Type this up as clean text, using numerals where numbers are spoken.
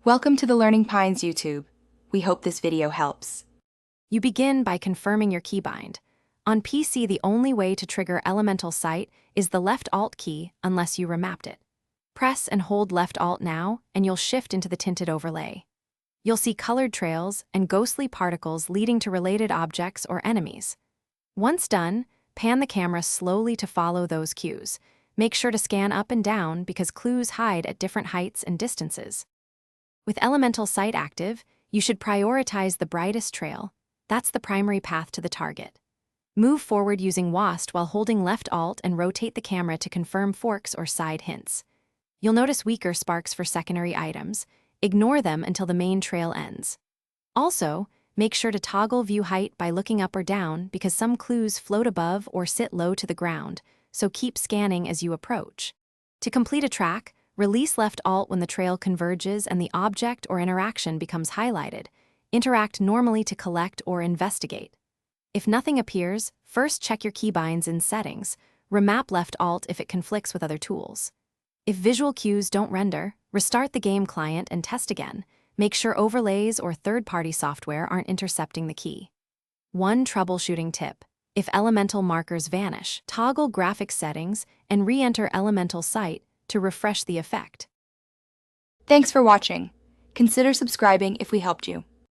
Welcome to the Learning Pines YouTube. We hope this video helps. You begin by confirming your keybind. On PC, the only way to trigger Elemental Sight is the left Alt key unless you remapped it. Press and hold left Alt now, and you'll shift into the tinted overlay. You'll see colored trails and ghostly particles leading to related objects or enemies. Once done, pan the camera slowly to follow those cues. Make sure to scan up and down because clues hide at different heights and distances. With Elemental Sight active, you should prioritize the brightest trail. That's the primary path to the target. Move forward using WASD while holding left Alt and rotate the camera to confirm forks or side hints. You'll notice weaker sparks for secondary items. Ignore them until the main trail ends. Also, make sure to toggle view height by looking up or down because some clues float above or sit low to the ground, so keep scanning as you approach. To complete a track, release left Alt when the trail converges and the object or interaction becomes highlighted. Interact normally to collect or investigate. If nothing appears, first check your keybinds in Settings. Remap left Alt if it conflicts with other tools. If visual cues don't render, restart the game client and test again. Make sure overlays or third-party software aren't intercepting the key. One troubleshooting tip. If elemental markers vanish, toggle graphics settings and re-enter Elemental Sight to refresh the effect. Thanks for watching. Consider subscribing if we helped you.